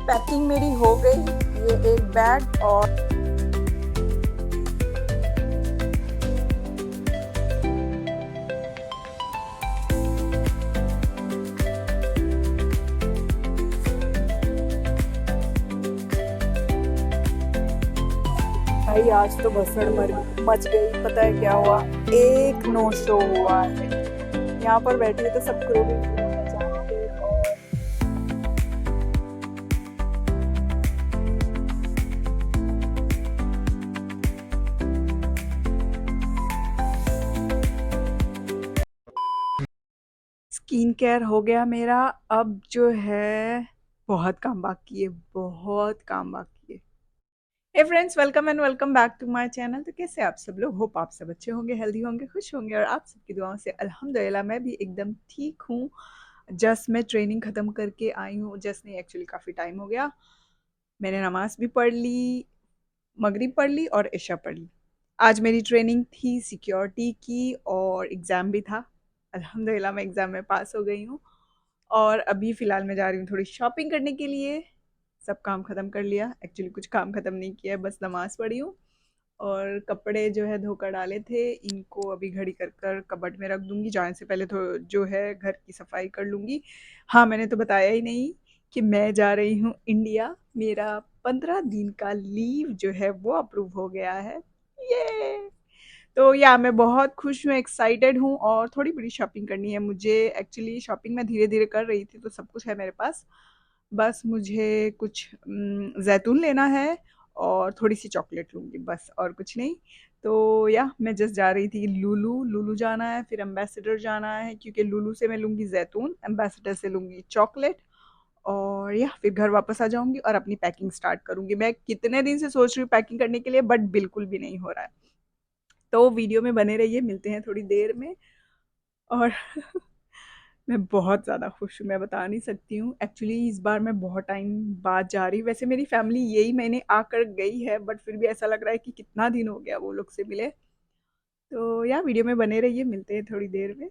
Packing मेरी हो गई। ये एक बैग और भाई आज तो भसड़ मच गई। पता है क्या हुआ? एक नो शो हुआ है। यहाँ पर बैठी है तो सब क्रू भी स्किन केयर हो गया मेरा। अब जो है बहुत काम बाकी है, बहुत काम बाकी है। Hey friends, welcome and welcome back to my channel. तो कैसे आप सब लोग? होप आप सब अच्छे होंगे, हेल्दी होंगे, खुश होंगे और आप सबकी दुआओं से अल्हम्दुलिल्लाह मैं भी एकदम ठीक हूँ। जस्ट मैं ट्रेनिंग ख़त्म करके आई हूँ। जस्ट नहीं, एक्चुअली काफ़ी टाइम हो गया। मैंने नमाज भी पढ़ ली, मगरिब पढ़ ली और इशा पढ़ ली। आज मेरी ट्रेनिंग थी सिक्योरिटी की और एग्ज़ाम भी था। अल्हम्दुलिल्लाह मैं एग्ज़ाम में पास हो गई हूँ। और अभी फ़िलहाल मैं जा रही हूँ थोड़ी शॉपिंग करने के लिए। सब काम ख़त्म कर लिया, एक्चुअली कुछ काम ख़त्म नहीं किया है, बस नमाज़ पढ़ी हूँ और कपड़े जो है धोकर डाले थे, इनको अभी घड़ी कर कर कबर्ड में रख दूँगी। जाने से पहले तो जो है घर की सफाई कर लूँगी। हाँ, मैंने तो बताया ही नहीं कि मैं जा रही हूँ इंडिया। मेरा 15 दिन का लीव जो है वो अप्रूव हो गया है। ये तो या मैं बहुत खुश हूँ, एक्साइटेड हूँ और थोड़ी बड़ी शॉपिंग करनी है मुझे। एक्चुअली शॉपिंग मैं धीरे-धीरे कर रही थी तो सब कुछ है मेरे पास। बस मुझे कुछ ज़ैतून लेना है और थोड़ी-सी चॉकलेट लूँगी बस, और कुछ नहीं। तो या मैं जस्ट जा रही थी लुलु जाना है, फिर एम्बेसडर जाना है क्योंकि लुलु से मैं लूँगी ज़ैतून, एम्बेसडर से लूँगी चॉकलेट और या फिर घर वापस आ जाऊँगी और अपनी पैकिंग स्टार्ट करूँगी। मैं कितने दिन से सोच रही हूँ पैकिंग करने के लिए, बट बिल्कुल भी नहीं हो रहा है। तो वीडियो में बने रहिए, मिलते हैं थोड़ी देर में। और मैं बहुत ज़्यादा खुश हूँ, मैं बता नहीं सकती हूँ। एक्चुअली इस बार मैं बहुत टाइम बाद जा रही हूँ। वैसे मेरी फैमिली यही महीने आकर गई है, बट फिर भी ऐसा लग रहा है कि कितना दिन हो गया वो लोग से मिले। तो या वीडियो में बने रहिए, मिलते हैं थोड़ी देर में।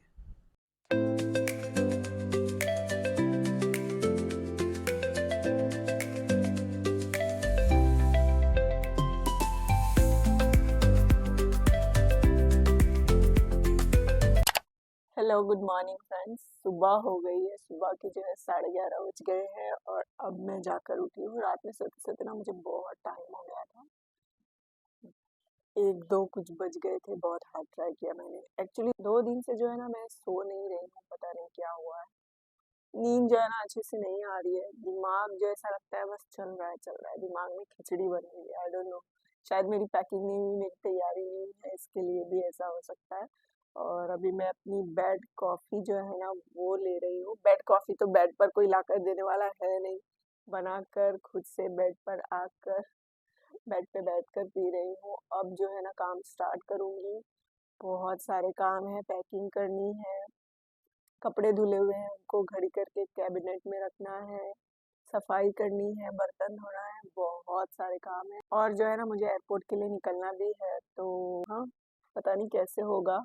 Hello, good morning friends. सुबह हो गई है, सुबह के जो है 11:30 बज गए हैं और अब मैं जाकर उठी हूँ। रात में सोते सोते ना मुझे बहुत टाइम हो गया था, 1-2 कुछ बज गए थे। बहुत हार्ड ट्राई किया मैंने। एक्चुअली 2 दिन से जो है ना मैं सो नहीं रही हूँ, पता नहीं क्या हुआ है। नींद जो है ना अच्छे से नहीं आ रही है। दिमाग जो ऐसा लगता है बस चल रहा है चल रहा है, दिमाग में खिचड़ी बन रही है। आई डोंट नो, शायद मेरी पैकिंग नहीं हुई, मेरी तैयारी नहीं हुई है, इसके लिए भी ऐसा हो सकता है। और अभी मैं अपनी बेड कॉफ़ी जो है ना वो ले रही हूँ। बेड कॉफ़ी तो बेड पर कोई लाकर देने वाला है नहीं, बनाकर खुद से बेड पर आकर बेड पे बैठकर पी रही हूँ। अब जो है ना काम स्टार्ट करूँगी। बहुत सारे काम है, पैकिंग करनी है, कपड़े धुले हुए हैं उनको घड़ी करके कैबिनेट में रखना है, सफाई करनी है, बर्तन धोना है, बहुत सारे काम है। और जो है ना मुझे एयरपोर्ट के लिए निकलना भी है। तो हाँ, पता नहीं कैसे होगा,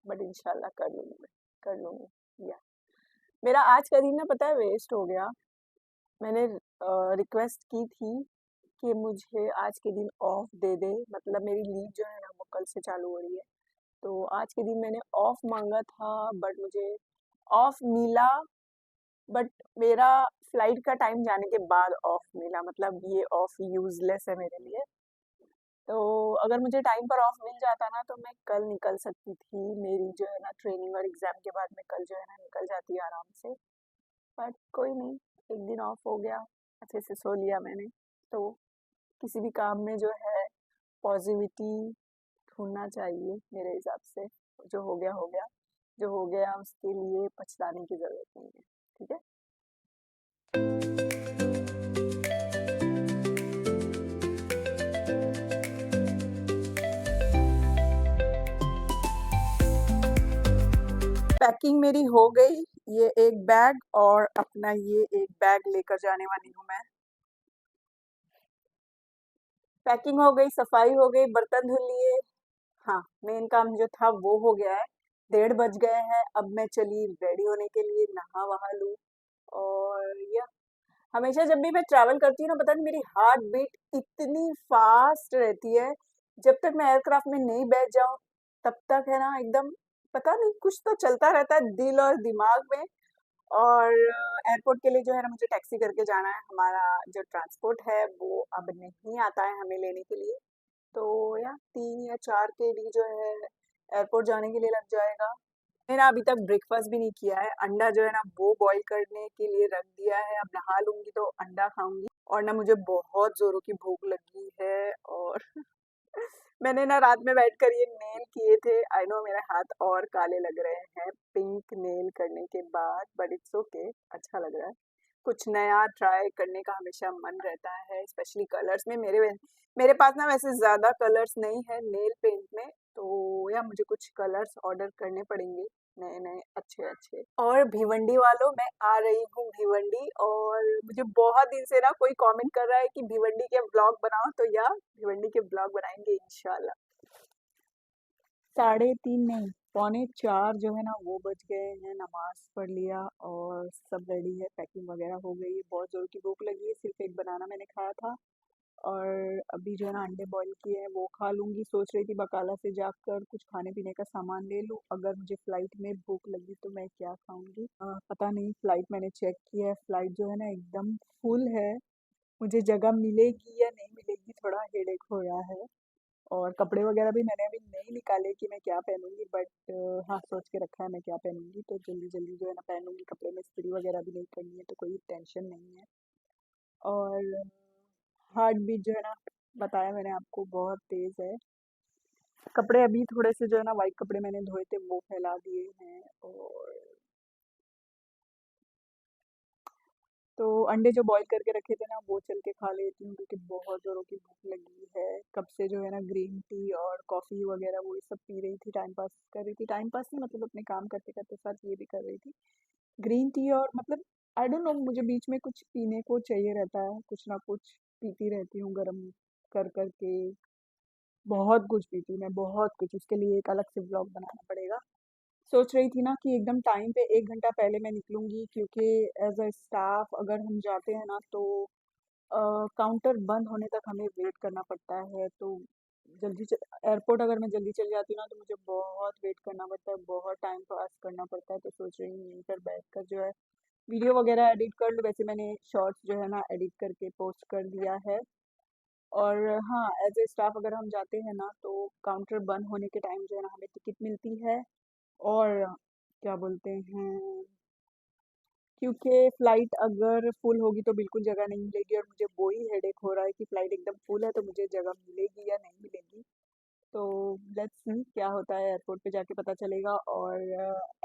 बट इंशाल्लाह कर लूँगी, मैं कर लूँगी। या मेरा आज का दिन ना पता है वेस्ट हो गया। मैंने रिक्वेस्ट की थी कि मुझे आज के दिन ऑफ दे दे, मतलब मेरी लीव जो है ना वो कल से चालू हो रही है। तो आज के दिन मैंने ऑफ मांगा था, बट मुझे ऑफ मिला, बट मेरा फ्लाइट का टाइम जाने के बाद ऑफ मिला। मतलब ये ऑफ यूजलेस है मेरे लिए। तो अगर मुझे टाइम पर ऑफ मिल जाता ना तो मैं कल निकल सकती थी। मेरी जो है ना ट्रेनिंग और एग्जाम के बाद मैं कल जो है ना निकल जाती आराम से। बट कोई नहीं, एक दिन ऑफ हो गया, अच्छे से सो लिया मैंने। तो किसी भी काम में जो है पॉजिटिविटी ढूंढना चाहिए मेरे हिसाब से। जो हो गया हो गया, जो हो गया उसके लिए पछताने की ज़रूरत नहीं है। ठीक है। पैकिंग मेरी हो गई। ये एक बैग और अपना ये एक बैग लेकर जाने वाली हूँ मैं। पैकिंग हो गई, सफाई हो गई, बर्तन धुल लिए। हाँ, मेन काम जो था वो हो गया है। 1:30 बज गए हैं। अब मैं चली रेडी होने के लिए, नहा वहा लूँ और या हमेशा जब भी मैं ट्रैवल करती हूँ ना, पता नहीं मेरी हार्ट बीट इतनी फास्ट रहती है, जब तक मैं एयरक्राफ्ट में नहीं बैठ जाऊँ, तब तक है ना एकदम पता नहीं कुछ तो चलता रहता है दिल और दिमाग में। और एयरपोर्ट के लिए जो है ना मुझे टैक्सी करके जाना है, हमारा जो ट्रांसपोर्ट है वो अब नहीं आता है हमें लेने के लिए। तो या 3 या 4 केडी जो है एयरपोर्ट जाने के लिए लग जाएगा। मैंने अभी तक ब्रेकफास्ट भी नहीं किया है, अंडा जो है ना वो बॉईल करने के लिए रख दिया है, अब नहा लूँगी तो अंडा खाऊँगी। और ना मुझे बहुत ज़ोरों की भूख लगी है और मैंने ना रात में बैठकर ये नेल किए थे। आई नो मेरे हाथ और काले लग रहे हैं पिंक नेल करने के बाद, बट इट्स ओके, अच्छा लग रहा है। कुछ नया ट्राई करने का हमेशा मन रहता है, स्पेशली कलर्स में। मेरे पास ना वैसे ज़्यादा कलर्स नहीं है नेल पेंट में, तो या मुझे कुछ कलर्स ऑर्डर करने पड़ेंगे नए नए अच्छे अच्छे। और भिवंडी वालों, मैं आ रही हूँ भिवंडी, और मुझे बहुत दिन से ना कोई कमेंट कर रहा है कि भिवंडी के ब्लॉग बनाओ, तो या भिवंडी के ब्लॉग बनाएंगे इंशाल्लाह। 3:30 नहीं, 3:45 जो है ना वो बज गए हैं, नमाज पढ़ लिया और सब रेडी है, पैकिंग वगैरह हो गई है। बहुत ज़ोर की भूख लगी है, सिर्फ एक बनाना मैंने खाया था और अभी जो है ना अंडे बॉईल किए हैं वो खा लूँगी। सोच रही थी बकाला से जाकर कुछ खाने पीने का सामान ले लूँ, अगर मुझे फ़्लाइट में भूख लगी तो मैं क्या खाऊँगी। पता नहीं, फ़्लाइट मैंने चेक किया है, फ़्लाइट जो है ना एकदम फुल है। मुझे जगह मिलेगी या नहीं मिलेगी, थोड़ा हेडेक हो रहा है। और कपड़े वगैरह भी मैंने अभी नहीं निकाले कि मैं क्या पहनूंगी, बट हाँ सोच के रखा है मैं क्या पहनूंगी, तो जल्दी जल्दी जो है ना पहनूंगी। कपड़े में इस्त्री वगैरह भी नहीं करनी है, तो कोई टेंशन नहीं है। और हार्ट बीट जो है ना, बताया मैंने आपको, बहुत तेज़ है। कपड़े अभी थोड़े से जो है ना वाइट कपड़े मैंने धोए थे वो फैला दिए हैं। और तो अंडे जो बॉईल करके रखे थे ना वो चल के खा लेती हूँ, क्योंकि बहुत ज़ोरों की भूख लगी है। कब से जो है ना ग्रीन टी और कॉफ़ी वगैरह वो सब पी रही थी, टाइम पास कर रही थी। टाइम पास नहीं, मतलब अपने काम करते करते साथ ये भी कर रही थी, ग्रीन टी। और मतलब आई डोंट नो, मुझे बीच में कुछ पीने को चाहिए रहता है, कुछ ना कुछ पीती रहती हूँ गर्म कर करके। बहुत कुछ पीती हूँ मैं, बहुत कुछ। उसके लिए एक अलग से ब्लॉग बनाना पड़ेगा। सोच रही थी ना कि एकदम टाइम पे 1 घंटा पहले मैं निकलूंगी, क्योंकि एज अ स्टाफ अगर हम जाते हैं ना तो काउंटर बंद होने तक हमें वेट करना पड़ता है। तो एयरपोर्ट अगर मैं जल्दी चली जाती हूँ ना तो मुझे बहुत वेट करना पड़ता है, बहुत टाइम पास करना पड़ता है। तो सोच रही हूँ यहीं पर बैठ कर जो है वीडियो वगैरह एडिट कर लूँ। वैसे मैंने शॉर्ट्स जो है ना एडिट करके पोस्ट कर दिया है। और हाँ, एज ए स्टाफ अगर हम जाते हैं ना तो काउंटर बंद होने के टाइम जो है ना हमें टिकट मिलती है। और क्या बोलते हैं, क्योंकि फ्लाइट अगर फुल होगी तो बिल्कुल जगह नहीं मिलेगी, और मुझे वही हेडेक हो रहा है कि फ्लाइट एकदम फुल है तो मुझे जगह मिलेगी या नहीं मिलेगी। तो लेट्स सी क्या होता है, एयरपोर्ट पे जाके पता चलेगा। और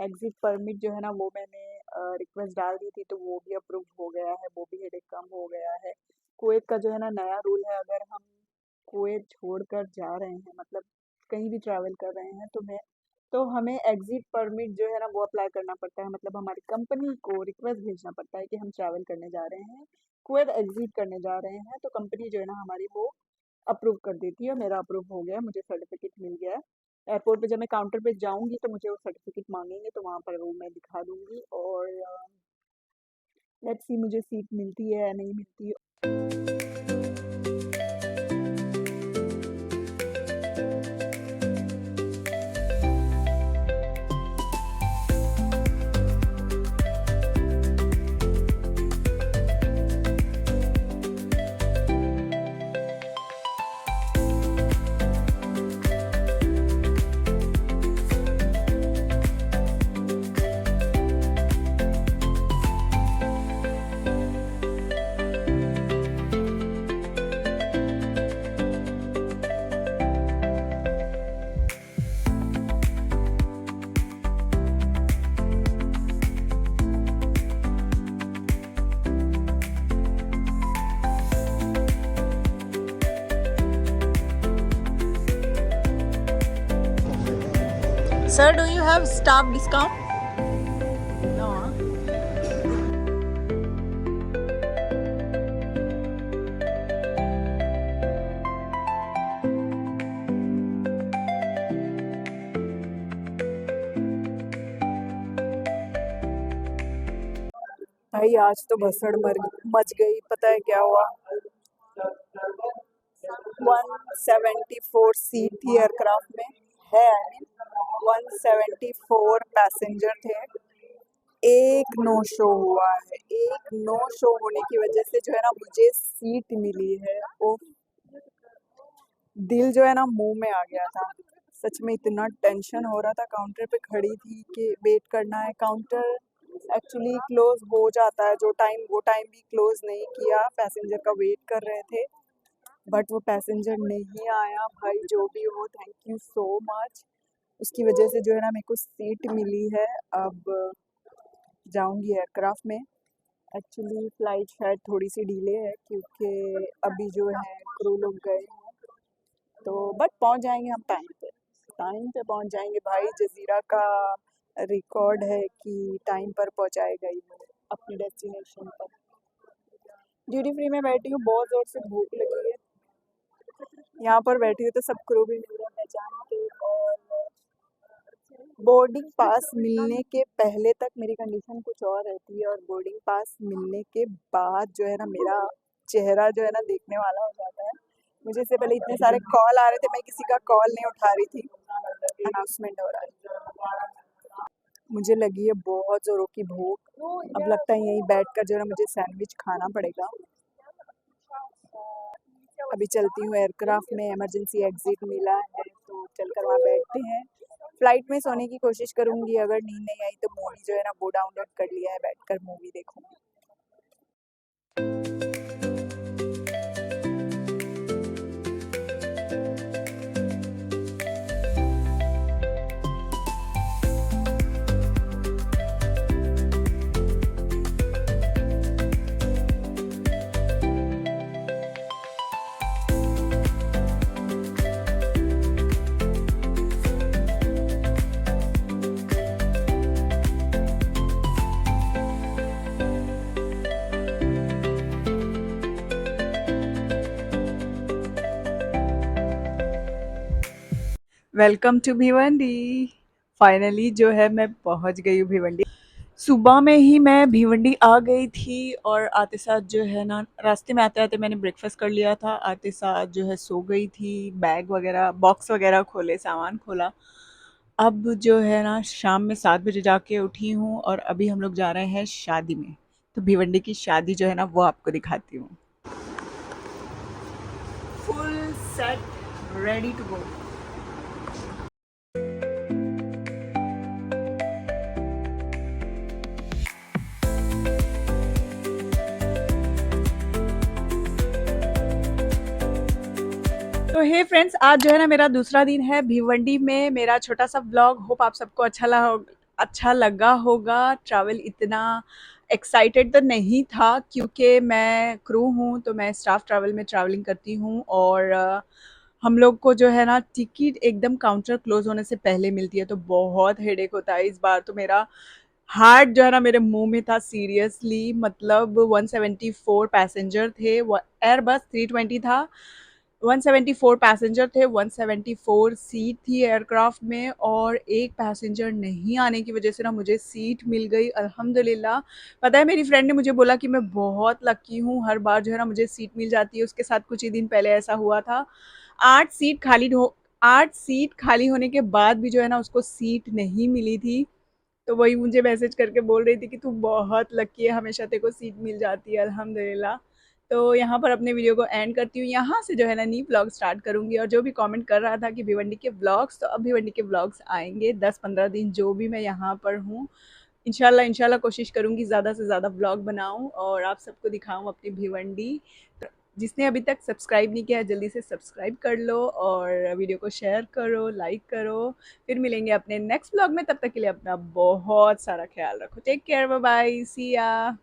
एग्जिट परमिट जो है ना वो मैंने रिक्वेस्ट डाल दी थी, तो वो भी अप्रूव हो गया है, वो भी हेडेक कम हो गया है। कुवैत का जो है ना नया रूल है, अगर हम कुवैत छोड़कर जा रहे हैं, मतलब कहीं भी ट्रैवल कर रहे हैं, तो हमें एग्जिट परमिट जो है ना वो अप्लाई करना पड़ता है। मतलब हमारी कंपनी को रिक्वेस्ट भेजना पड़ता है कि हम ट्रैवल करने जा रहे हैं, कुवैत एग्जिट करने जा रहे हैं, तो कंपनी जो है ना हमारी वो अप्रूव कर देती है। मेरा अप्रूव हो गया, मुझे सर्टिफिकेट मिल गया है। एयरपोर्ट पे जब मैं काउंटर पे जाऊंगी तो मुझे वो सर्टिफिकेट मांगेंगे, तो वहाँ पर वो मैं दिखा दूंगी। और लेट्स सी मुझे सीट मिलती है या नहीं मिलती है। Sir, do you have staff discount? No. भाई आज तो भसड़ मर मच गई। पता है क्या हुआ? 174 सीट थी एयरक्राफ्ट में, है आई मीन 174 पैसेंजर थे। एक नो शो हुआ है। एक नो शो होने की वजह से जो है ना मुझे सीट मिली है। ओ, दिल जो है ना मुंह में आ गया था। सच में इतना टेंशन हो रहा था। काउंटर पे खड़ी थी कि वेट करना है। काउंटर एक्चुअली क्लोज हो जाता है, जो टाइम वो टाइम भी क्लोज नहीं किया। पैसेंजर का वेट कर रहे थे बट वो पैसेंजर नहीं आया। भाई जो भी हो, थैंक यू सो मच। उसकी वजह से जो है ना मेरे को सीट मिली है। अब जाऊंगी एयरक्राफ्ट में। एक्चुअली फ़्लाइट शायद थोड़ी सी डिले है क्योंकि अभी जो है क्रू लोग गए हैं, तो बट पहुंच जाएंगे हम टाइम पे। टाइम पे पहुंच जाएंगे भाई। जज़ीरा का रिकॉर्ड है कि टाइम पर पहुंचाएगा ही वो अपनी डेस्टिनेशन पर। ड्यूटी फ्री में बैठी हूँ, बहुत ज़ोर से भूख लगी है। यहाँ पर बैठी हूँ तो सब क्रू भी मिल रहा है पहचान के। और बोर्डिंग पास मिलने के पहले तक मेरी कंडीशन कुछ और रहती है, और बोर्डिंग पास मिलने के बाद जो है ना मेरा चेहरा जो है ना देखने वाला हो जाता है। मुझे इससे पहले इतने सारे कॉल आ रहे थे, मैं किसी का कॉल नहीं उठा रही थी। अनाउंसमेंट हो रहा है। मुझे लगी है बहुत ज़ोरों की भूख। अब लगता है यहीं बैठकर जो है ना मुझे सैंडविच खाना पड़ेगा। अभी चलती हूँ एयरक्राफ्ट में, इमरजेंसी एग्जिट मिला है तो चलकर वहाँ बैठते हैं। फ्लाइट में सोने की कोशिश करूँगी, अगर नींद नहीं आई तो मूवी जो है ना वो डाउनलोड कर लिया है, बैठकर मूवी देखूँगी। Welcome to Bhiwandi. फाइनली जो है मैं पहुंच गई हूँ भिवंडी। सुबह में ही मैं भिवंडी आ गई थी, और आते साथ जो है ना रास्ते में आते आते मैंने ब्रेकफास्ट कर लिया था। आते साथ जो है सो गई थी, बैग वगैरह बॉक्स वगैरह खोले, सामान खोला। अब जो है ना शाम में 7 बजे जाके उठी हूँ, और अभी हम लोग जा रहे हैं शादी में। तो भिवंडी की शादी जो है ना वो आपको दिखाती हूँ। Full set, ready to go. तो हे फ्रेंड्स, आज जो है ना मेरा दूसरा दिन है भिवंडी में। मेरा छोटा सा ब्लॉग होप आप सबको अच्छा लगा होगा। ट्रैवल इतना एक्साइटेड तो नहीं था क्योंकि मैं क्रू हूँ, तो मैं स्टाफ ट्रैवल में ट्रैवलिंग करती हूँ। और हम लोग को जो है ना टिकट एकदम काउंटर क्लोज होने से पहले मिलती है, तो बहुत हेडेक होता है। इस बार तो मेरा हार्ट जो है ना मेरे मुंह में था सीरियसली। मतलब 174 पैसेंजर थे, एयर बस 320 था। 174 पैसेंजर थे, 174 सीट थी एयरक्राफ्ट में, और एक पैसेंजर नहीं आने की वजह से ना मुझे सीट मिल गई अल्हम्दुलिल्लाह। पता है मेरी फ्रेंड ने मुझे बोला कि मैं बहुत लकी हूँ, हर बार जो है ना मुझे सीट मिल जाती है। उसके साथ कुछ ही दिन पहले ऐसा हुआ था। 8 सीट खाली हो 8 सीट खाली होने के बाद भी जो है ना उसको सीट नहीं मिली थी। तो वही मुझे मैसेज करके बोल रही थी कि तू बहुत लकी है, हमेशा तेरे को सीट मिल जाती है अल्हम्दुलिल्लाह। तो यहाँ पर अपने वीडियो को एंड करती हूँ। यहाँ से जो है ना न्यू ब्लॉग स्टार्ट करूँगी। और जो भी कमेंट कर रहा था कि भिवंडी के ब्लॉग्स, तो अब भिवंडी के ब्लॉग्स आएंगे 10-15 दिन जो भी मैं यहाँ पर हूँ। इंशाल्लाह इंशाल्लाह कोशिश करूँगी ज़्यादा से ज़्यादा ब्लॉग बनाऊँ और आप सबको दिखाऊँ अपनी भिवंडी। जिसने अभी तक सब्सक्राइब नहीं किया है जल्दी से सब्सक्राइब कर लो, और वीडियो को शेयर करो, लाइक करो। फिर मिलेंगे अपने नेक्स्ट ब्लॉग में, तब तक के लिए अपना बहुत सारा ख्याल रखो। टेक केयर, बाय बाय, सी या।